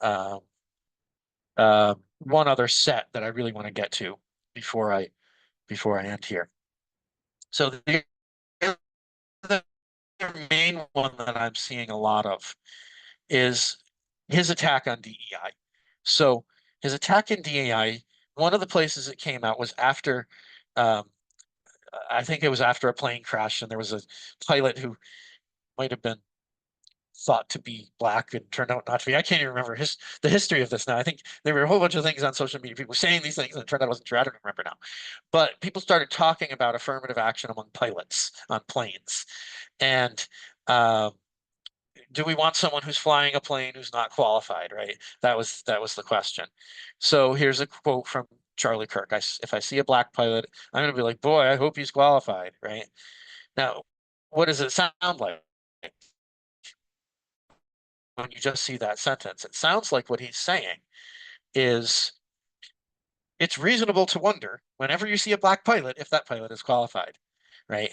Um, one other set that I really want to get to before I end here. So the main one that I'm seeing a lot of is his attack on DEI. So his attack in DEI, one of the places it came out was after, um, I think it was after a plane crash, and there was a pilot who might have been thought to be black and turned out not to be. I can't even remember the history of this now. I think there were a whole bunch of things on social media, people saying these things, and it turned out it wasn't true. I don't remember now. But people started talking about affirmative action among pilots on planes. And um, do we want someone who's flying a plane who's not qualified, right? That was the question. So here's a quote from Charlie Kirk. If I see a black pilot, I'm going to be like, boy, I hope he's qualified, right? Now, what does it sound like when you just see that sentence? It sounds like what he's saying is it's reasonable to wonder whenever you see a black pilot if that pilot is qualified, right?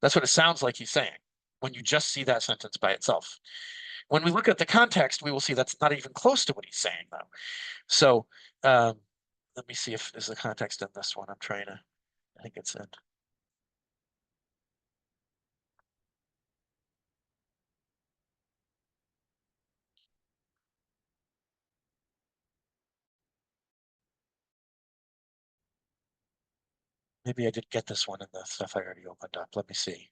That's what it sounds like he's saying when you just see that sentence by itself. When we look at the context, we will see that's not even close to what he's saying, though. So let me see if there's the context in this one. I think it's in. Maybe I did get this one in the stuff I already opened up. Let me see.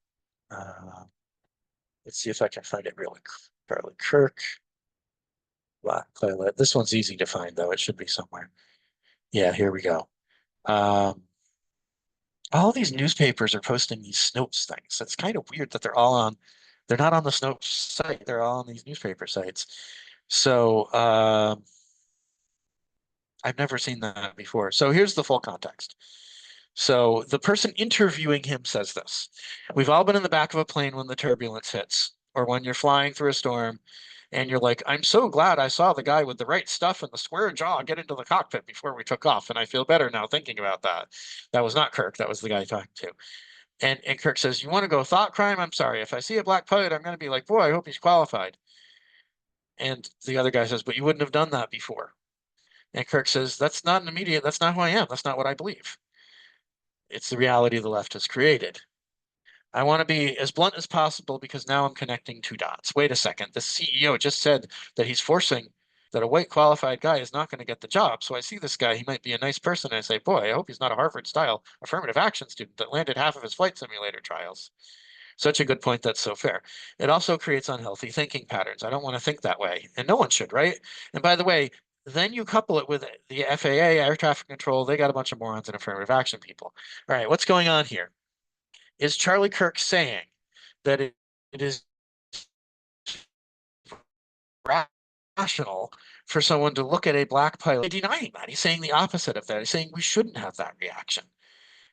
Uh, let's see if I can find it really. Charlie Kirk, black pilot. This one's easy to find, though. It should be somewhere. Yeah, here we go. Um, all these newspapers are posting these Snopes things. It's kind of weird that they're not on the Snopes site. They're all on these newspaper sites. So I've never seen that before. So here's the full context. So the person interviewing him says this: we've all been in the back of a plane when the turbulence hits, or when you're flying through a storm and you're like, I'm so glad I saw the guy with the right stuff and the square jaw get into the cockpit before we took off. And I feel better now thinking about that. That was not Kirk. That was the guy talking to. And Kirk says, you want to go thought crime? I'm sorry. If I see a black pilot, I'm going to be like, boy, I hope he's qualified. And the other guy says, but you wouldn't have done that before. And Kirk says, that's not an immediate, that's not who I am. That's not what I believe. It's the reality the left has created. I want to be as blunt as possible because now I'm connecting two dots. Wait a second. The CEO just said that he's forcing that a white qualified guy is not going to get the job. So I see this guy, he might be a nice person. And I say, boy, I hope he's not a Harvard style affirmative action student that landed half of his flight simulator trials. Such a good point. That's so fair. It also creates unhealthy thinking patterns. I don't want to think that way. And no one should, right? And by the way, then you couple it with the FAA, air traffic control. They got a bunch of morons and affirmative action people. All right, what's going on here? Is Charlie Kirk saying that it is rational for someone to look at a black pilot? Denying that. He's saying the opposite of that. He's saying we shouldn't have that reaction.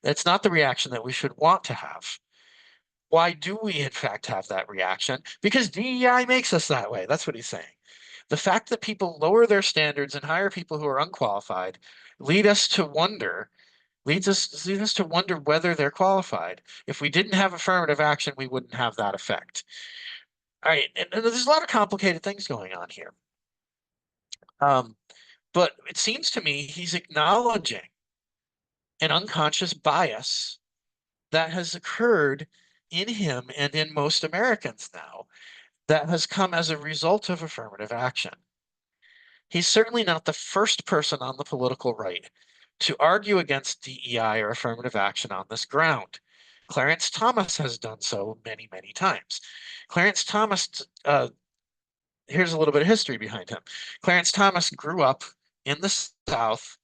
That's not the reaction that we should want to have. Why do we, in fact, have that reaction? Because DEI makes us that way. That's what he's saying. The fact that people lower their standards and hire people who are unqualified leads us to wonder whether they're qualified. If we didn't have affirmative action, we wouldn't have that effect. All right, and there's a lot of complicated things going on here. But it seems to me he's acknowledging an unconscious bias that has occurred in him and in most Americans now that has come as a result of affirmative action. He's certainly not the first person on the political right to argue against DEI or affirmative action on this ground. Clarence Thomas has done so many, many times. Clarence Thomas, here's a little bit of history behind him. Clarence Thomas grew up in the South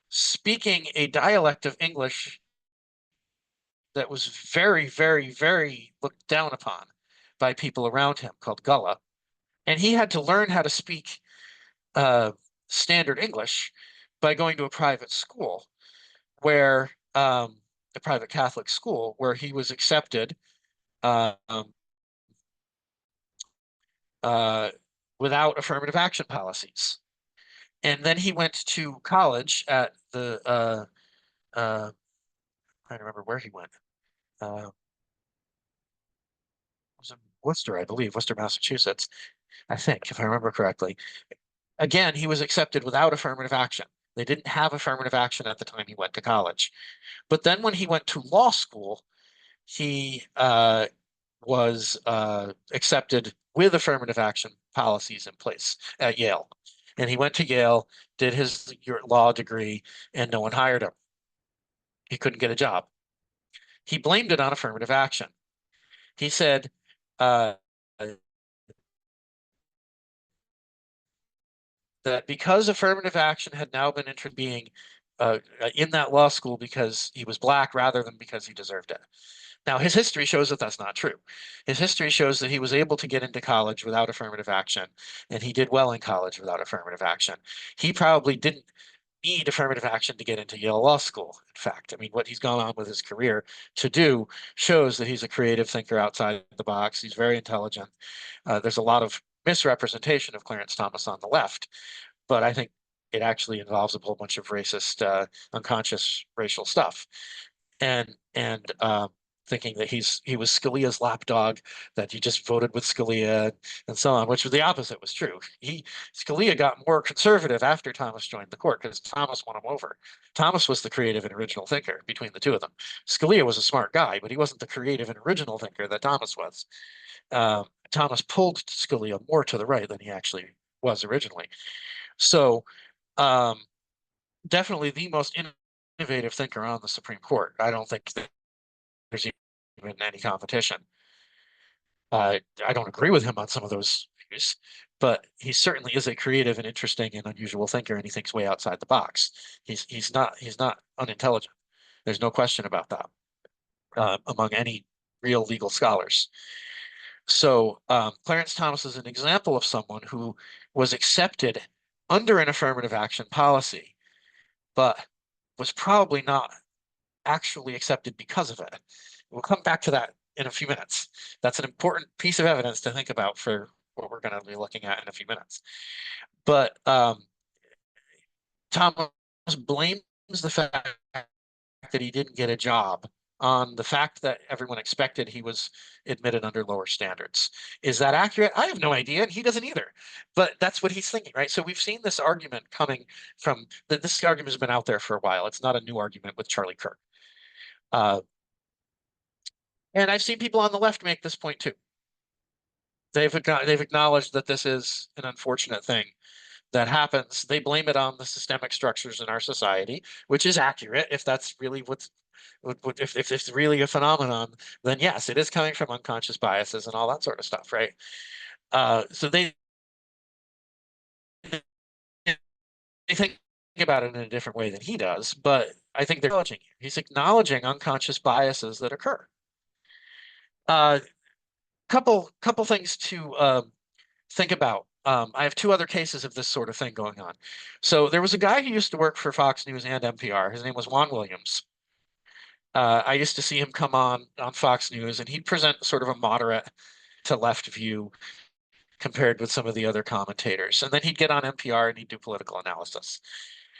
speaking a dialect of English that was very, very, very looked down upon by people around him called Gullah. And he had to learn how to speak standard English by going to a private school where a private Catholic school where he was accepted um, uh, without affirmative action policies. And then he went to college at the I don't remember where he went. It was in Worcester, I believe, Worcester, Massachusetts, I think, if I remember correctly. Again, he was accepted without affirmative action. They didn't have affirmative action at the time he went to college. But then when he went to law school, he was accepted with affirmative action policies in place at Yale. And he went to Yale, did his law degree, and no one hired him. He couldn't get a job. He blamed it on affirmative action. He said uh, that because affirmative action had now been being in that law school because he was black rather than because he deserved it. Now, his history shows that that's not true. His history shows that he was able to get into college without affirmative action, and he did well in college without affirmative action. He probably didn't need affirmative action to get into Yale Law School. In fact, I mean, what he's gone on with his career to do shows that he's a creative thinker outside the box. He's very intelligent. There's a lot of misrepresentation of Clarence Thomas on the left, but I think it actually involves a whole bunch of racist, unconscious racial stuff. And thinking that he was Scalia's lapdog, that he just voted with Scalia and so on, which was the opposite was true. Scalia got more conservative after Thomas joined the court because Thomas won him over. Thomas was the creative and original thinker between the two of them. Scalia was a smart guy, but he wasn't the creative and original thinker that Thomas was. Thomas pulled Scalia more to the right than he actually was originally. So definitely the most innovative thinker on the Supreme Court. I don't think there's even any competition. I don't agree with him on some of those views, but he certainly is a creative and interesting and unusual thinker, and he thinks way outside the box. He's not unintelligent. There's no question about that among any real legal scholars. So Clarence Thomas is an example of someone who was accepted under an affirmative action policy, but was probably not actually accepted because of it. We'll come back to that in a few minutes. That's an important piece of evidence to think about for what we're going to be looking at in a few minutes. But Thomas blames the fact that he didn't get a job on the fact that everyone expected he was admitted under lower standards. Is that accurate? I have no idea, and he doesn't either. But that's what he's thinking, right? So we've seen this argument coming from this argument has been out there for a while. It's not a new argument with Charlie Kirk. And I've seen people on the left make this point too. They've acknowledged that this is an unfortunate thing that happens. They blame it on the systemic structures in our society, which is accurate. If that's really if it's really a phenomenon, then yes, it is coming from unconscious biases and all that sort of stuff, right? So they think about it in a different way than he does, but I think they're acknowledging it. He's acknowledging unconscious biases that occur. Couple things to think about. I have two other cases of this sort of thing going on. So there was a guy who used to work for Fox News and NPR. His name was Juan Williams. I used to see him come on Fox News, and he'd present sort of a moderate to left view compared with some of the other commentators. And then he'd get on NPR and he'd do political analysis.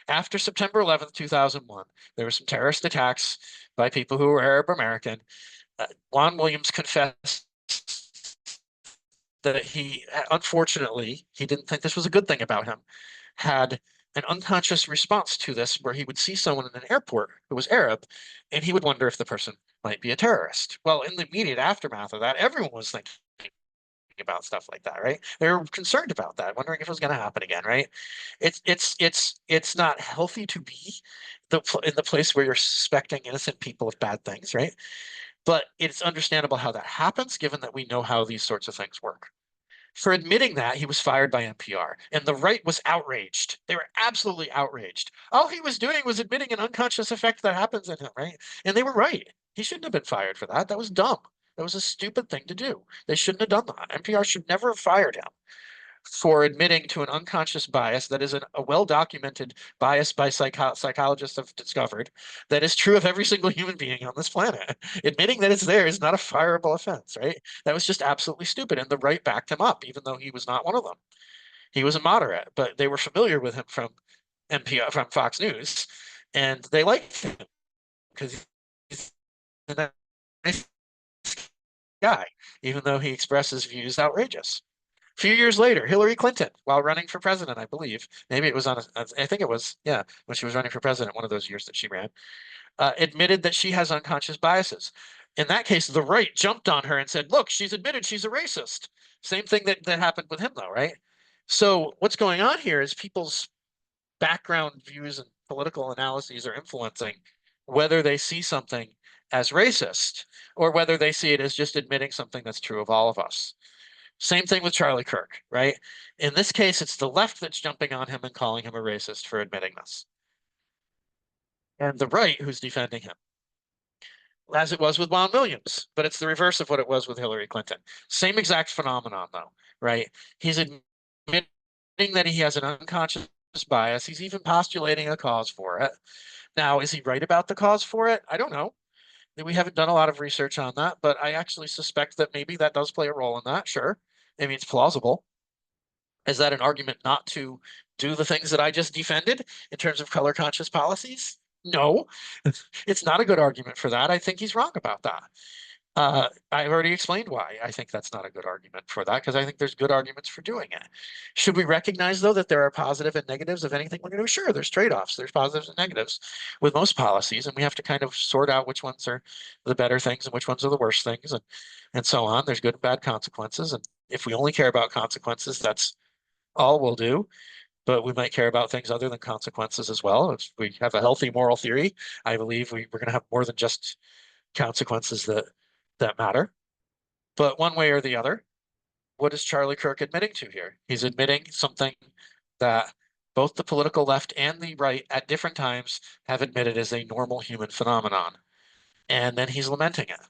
After September 11th, 2001, there were some terrorist attacks by people who were Arab American. Juan Williams confessed that unfortunately, he didn't think this was a good thing about him, had an unconscious response to this where he would see someone in an airport who was Arab, and he would wonder if the person might be a terrorist. Well, in the immediate aftermath of that, everyone was thinking about stuff like that, right? They were concerned about that, wondering if it was going to happen again, right? It's not healthy to be in the place where you're suspecting innocent people of bad things, right? But it's understandable how that happens, given that we know how these sorts of things work. For admitting that, he was fired by NPR, and the right was outraged. They were absolutely outraged. All he was doing was admitting an unconscious effect that happens in him, right? And they were right. He shouldn't have been fired for that. That was dumb. That was a stupid thing to do. They shouldn't have done that. NPR should never have fired him for admitting to an unconscious bias that is a well-documented bias by psychologists have discovered that is true of every single human being on this planet. Admitting that it's there is not a fireable offense, right? That was just absolutely stupid, and the right backed him up, even though he was not one of them. He was a moderate, but they were familiar with him from from Fox News, and they liked him because he's a nice guy, even though he expresses views outrageous. few years later, Hillary Clinton, while running for president, I believe, maybe it was I think it was, yeah, when she was running for president, one of those years that she ran, admitted that she has unconscious biases. In that case, the right jumped on her and said, look, she's admitted she's a racist. Same thing that happened with him, though, right? So what's going on here is people's background views and political analyses are influencing whether they see something as racist or whether they see it as just admitting something that's true of all of us. Same thing with Charlie Kirk, right? In this case, it's the left that's jumping on him and calling him a racist for admitting this, and the right who's defending him, as it was with Juan Williams, but it's the reverse of what it was with Hillary Clinton. Same exact phenomenon, though, right? He's admitting that he has an unconscious bias. He's even postulating a cause for it. Now, is he right about the cause for it? I don't know. We haven't done a lot of research on that, but I actually suspect that maybe that does play a role in that. Sure. I mean, it's plausible. Is that an argument not to do the things that I just defended in terms of color conscious policies? No, it's not a good argument for that. I think he's wrong about that. I've already explained why I think that's not a good argument for that, because I think there's good arguments for doing it. Should we recognize, though, that there are positive and negatives of anything we're going to do? Sure, there's trade-offs. There's positives and negatives with most policies, and we have to kind of sort out which ones are the better things and which ones are the worst things, and so on. There's good and bad consequences, and if we only care about consequences, that's all we'll do. But we might care about things other than consequences as well. If we have a healthy moral theory, I believe we're going to have more than just consequences that matter. But one way or the other, what is Charlie Kirk admitting to here? He's admitting something that both the political left and the right at different times have admitted is a normal human phenomenon. And then he's lamenting it.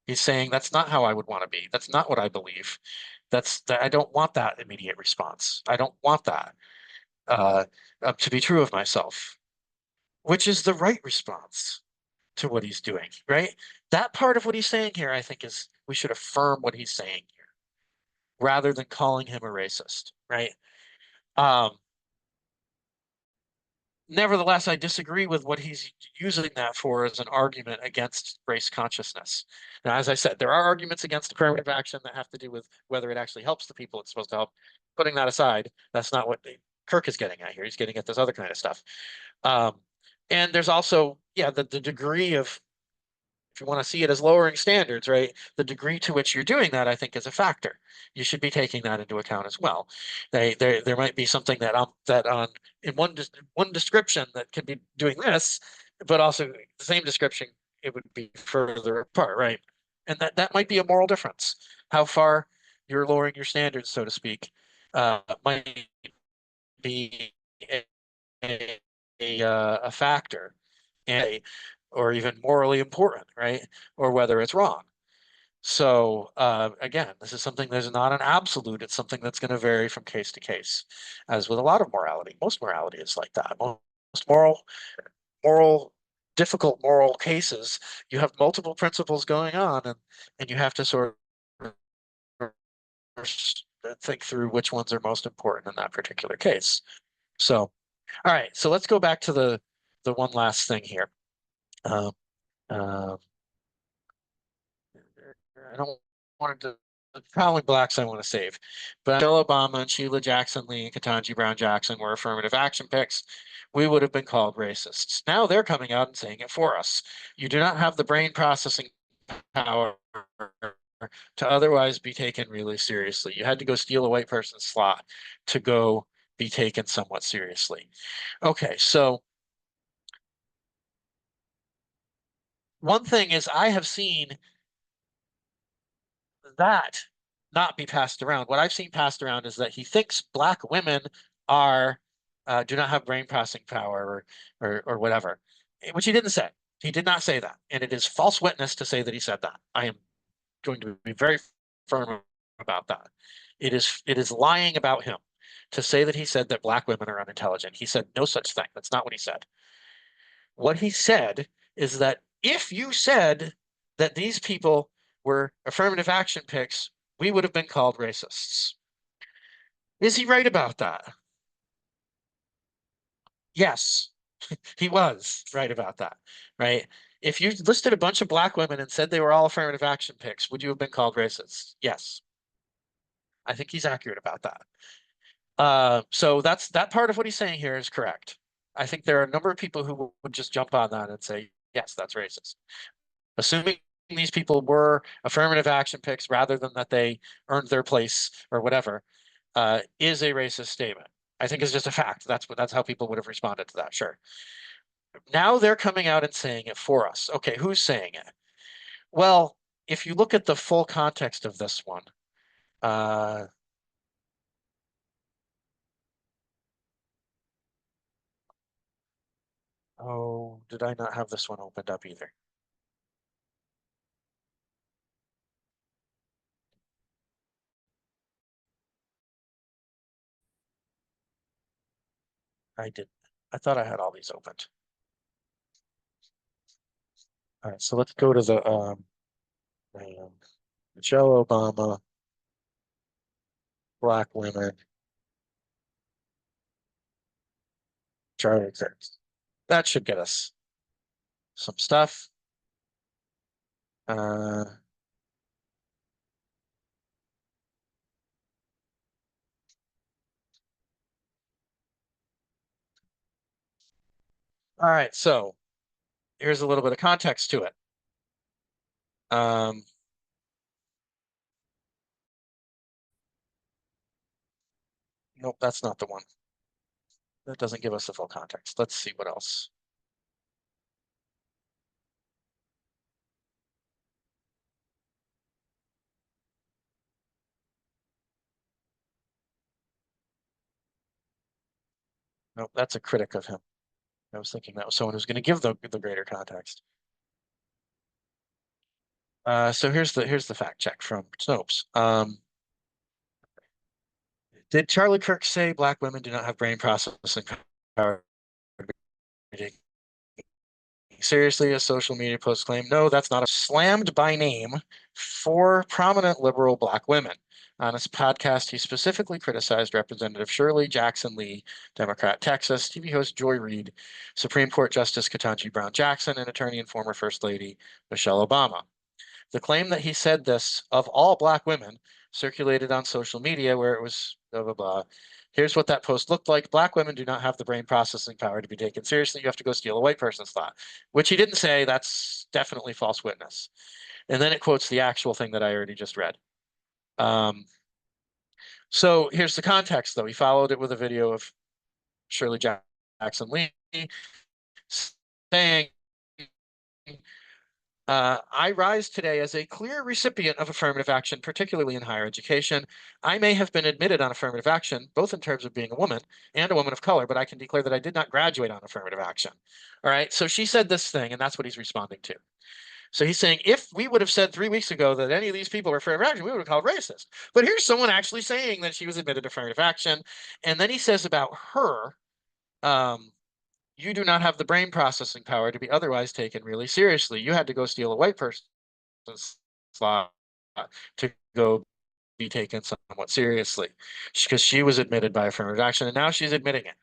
He's saying, that's not how I would want to be. That's not what I believe. I don't want that immediate response. I don't want that to be true of myself, which is the right response to what he's doing, right? That part of what he's saying here, I think, is we should affirm what he's saying here rather than calling him a racist, right? Um, Nevertheless, I disagree with what he's using that for as an argument against race consciousness. Now, as I said, there are arguments against affirmative action that have to do with whether it actually helps the people it's supposed to help. Putting that aside, that's not what Kirk is getting at here. He's getting at this other kind of stuff. Um, and there's also, yeah, the degree of, if you want to see it as lowering standards, right? The degree to which you're doing that, I think, is a factor. You should be taking that into account as well. There might be something that on in one description that can be doing this, but also the same description, it would be further apart, right? And that might be a moral difference. How far you're lowering your standards, so to speak, might be a, a factor, and or even morally important, right? Or whether it's wrong. So again, this is something that's not an absolute. It's something that's going to vary from case to case, as with a lot of morality. Most morality is like that. Most moral, difficult moral cases, you have multiple principles going on, and you have to sort of think through which ones are most important in that particular case. So, all right. So let's go back to the one last thing here. Um, uh, I don't want to. Probably blacks I want to save, but Michelle Obama and Sheila Jackson Lee and Ketanji Brown Jackson were affirmative action picks. We would have been called racists. Now they're coming out and saying it for us. You do not have the brain processing power to otherwise be taken really seriously. You had to go steal a white person's slot to go be taken somewhat seriously. Okay, so one thing is I have seen that not be passed around. What I've seen passed around is that he thinks black women are do not have brain processing power or whatever, which he didn't say. He did not say that, and it is false witness to say that he said that. I am going to be very firm about that. It is lying about him to say that he said that black women are unintelligent. He said no such thing. That's not what he said. What he said is that if you said that these people were affirmative action picks, we would have been called racists. Is he right about that? Yes, he was right about that, right? If you listed a bunch of black women and said they were all affirmative action picks, would you have been called racist? Yes. I think he's accurate about that. So that part of what he's saying here is correct. I think there are a number of people who would just jump on that and say, yes, that's racist. Assuming these people were affirmative action picks rather than that they earned their place or whatever, is a racist statement. I think it's just a fact. That's how people would have responded to that. Sure. Now they're coming out and saying it for us. Okay, who's saying it? Well, if you look at the full context of this one, uh, oh, did I not have this one opened up either? I did. I thought I had all these opened. All right, so let's go to the Michelle Obama, Black women, Charlie Kirk. That should get us some stuff. Uh, all right, so here's a little bit of context to it. Um, nope, that's not the one. That doesn't give us the full context. Let's see what else. Nope, that's a critic of him. I was thinking that was someone who's going to give the greater context. So here's the fact check from Snopes. Did Charlie Kirk say black women do not have brain processing power? Seriously, a social media post claim? No, that's not a slammed by name for prominent liberal black women. On his podcast, he specifically criticized Representative Shirley Jackson Lee, Democrat, Texas, TV host Joy Reid, Supreme Court Justice Ketanji Brown Jackson, and attorney and former First Lady Michelle Obama. The claim that he said this of all black women circulated on social media where it was blah, blah, blah. Here's what that post looked like. Black women do not have the brain processing power to be taken seriously. You have to go steal a white person's thought, which he didn't say. That's definitely false witness. And then it quotes the actual thing that I already just read. So here's the context, though. He followed it with a video of Shirley Jackson Lee saying, I rise today as a clear recipient of affirmative action, particularly in higher education. I may have been admitted on affirmative action, both in terms of being a woman and a woman of color, but I can declare that I did not graduate on affirmative action. All right, so she said this thing, and that's what he's responding to. So he's saying, if we would have said 3 weeks ago that any of these people were affirmative action, we would have called racist. But here's someone actually saying that she was admitted to affirmative action. And then he says about her, you do not have the brain processing power to be otherwise taken really seriously. You had to go steal a white person's slot to go be taken somewhat seriously because she was admitted by affirmative action and now she's admitting it.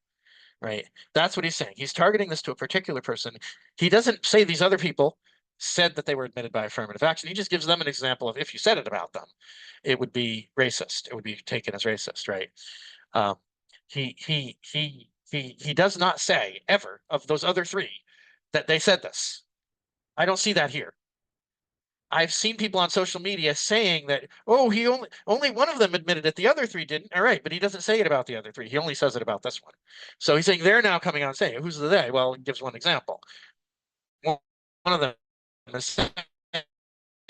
Right. That's what he's saying. He's targeting this to a particular person. He doesn't say these other people said that they were admitted by affirmative action. He just gives them an example of if you said it about them, it would be racist. It would be taken as racist, right? Um, he does not say ever of those other three that they said this. I don't see that here. I've seen people on social media saying that, oh, he only one of them admitted it, the other three didn't. All right, but he doesn't say it about the other three. He only says it about this one. So he's saying they're now coming out and saying, who's the they? Well, he gives one example. One of them is saying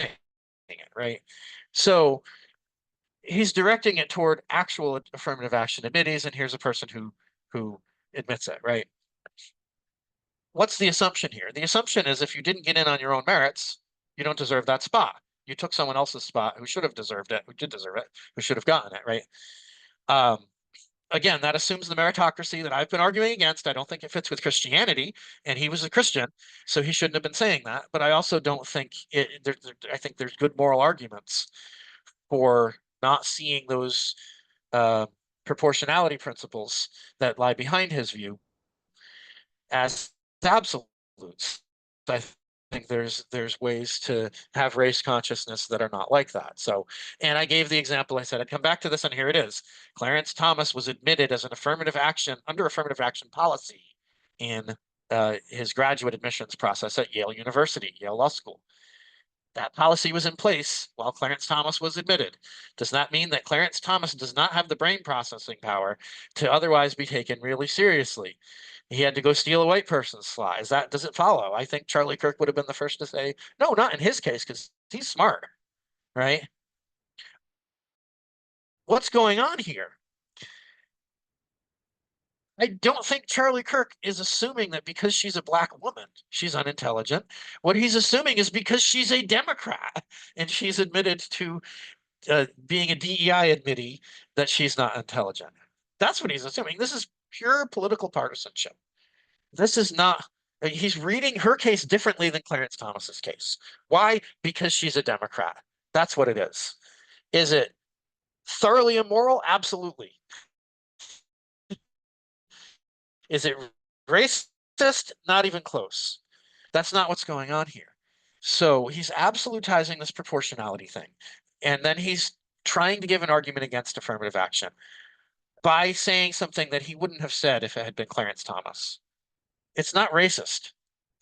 it, right? So he's directing it toward actual affirmative action admittees, and here's a person who admits it, right? What's the assumption here? The assumption is if you didn't get in on your own merits, you don't deserve that spot. You took someone else's spot who should have deserved it, who did deserve it, who should have gotten it, right? Again, that assumes the meritocracy that I've been arguing against. I don't think it fits with Christianity, and he was a Christian, so he shouldn't have been saying that. But I also don't think I think there's good moral arguments for not seeing those proportionality principles that lie behind his view as absolutes. I think there's ways to have race consciousness that are not like that. So, and I gave the example, I said I'd come back to this, and here it is. Clarence Thomas was admitted as an affirmative action under affirmative action policy in his graduate admissions process at Yale University, Yale Law School. That policy was in place while Clarence Thomas was admitted. Does that mean that Clarence Thomas does not have the brain processing power to otherwise be taken really seriously? He had to go steal a white person's fly. Does it follow? I think Charlie Kirk would have been the first to say, no, not in his case, because he's smart, right? What's going on here? I don't think Charlie Kirk is assuming that because she's a black woman, she's unintelligent. What he's assuming is because she's a Democrat and she's admitted to being a DEI admittee that she's not intelligent. That's what he's assuming. This is pure political partisanship. This is not, he's reading her case differently than Clarence Thomas's case. Why? Because she's a Democrat. That's what it is. Is it thoroughly immoral? Absolutely. Is it racist? Not even close. That's not what's going on here. So he's absolutizing this proportionality thing. And then he's trying to give an argument against affirmative action by saying something that he wouldn't have said if it had been Clarence Thomas. It's not racist.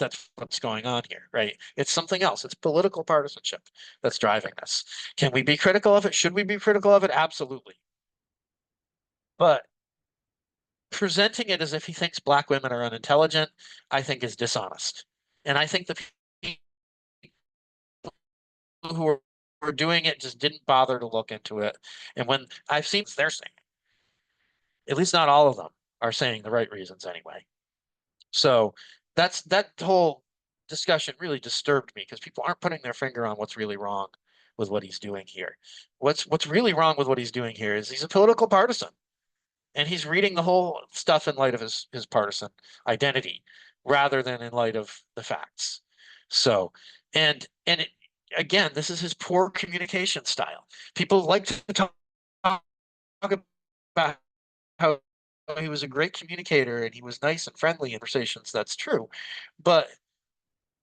That's what's going on here, right? It's something else. It's political partisanship that's driving this. Can we be critical of it? Should we be critical of it? Absolutely. But presenting it as if he thinks black women are unintelligent, I think is dishonest. And I think the people who were doing it just didn't bother to look into it. And when I've seen they're saying, at least not all of them are saying the right reasons anyway. So that whole discussion really disturbed me because people aren't putting their finger on what's really wrong with what he's doing here. What's really wrong with what he's doing here is he's a political partisan. And he's reading the whole stuff in light of his partisan identity rather than in light of the facts. So, again, this is his poor communication style. People like to talk about how he was a great communicator and he was nice and friendly in conversations. That's true. But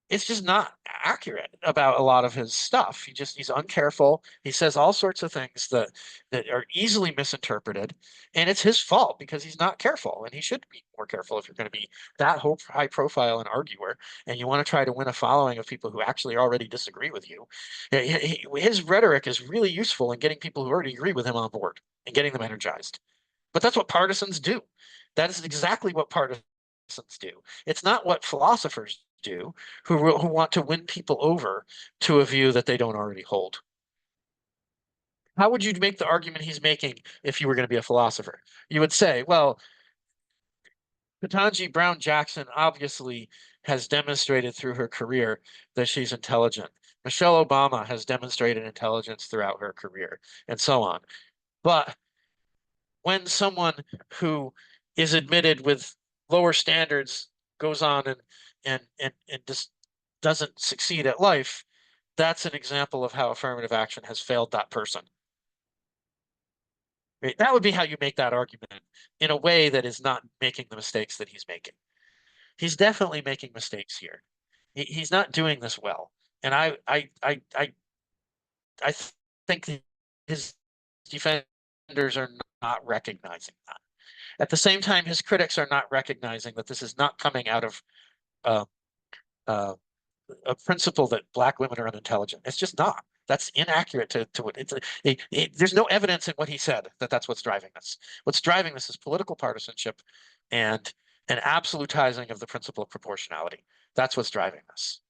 it's just not accurate about a lot of his stuff. He's uncareful. He says all sorts of things that are easily misinterpreted, and it's his fault because he's not careful. And he should be more careful if you're going to be that high profile an arguer, and you want to try to win a following of people who actually already disagree with you. His rhetoric is really useful in getting people who already agree with him on board and getting them energized. But that's what partisans do. That is exactly what partisans do. It's not what philosophers do who want to win people over to a view that they don't already hold. How would you make the argument he's making if you were going to be a philosopher? You would say, well, Ketanji Brown Jackson obviously has demonstrated through her career that she's intelligent. Michelle Obama has demonstrated intelligence throughout her career, and so on. But when someone who is admitted with lower standards goes on and just doesn't succeed at life, that's an example of how affirmative action has failed that person. Right? That would be how you make that argument in a way that is not making the mistakes that he's making. He's definitely making mistakes here. He's not doing this well. And I think his defenders are not recognizing that. At the same time, his critics are not recognizing that this is not coming out of uh, a principle that black women are unintelligent. It's just not. That's inaccurate to what it's. There's no evidence in what he said that that's what's driving this. What's driving this is political partisanship and an absolutizing of the principle of proportionality. That's what's driving this.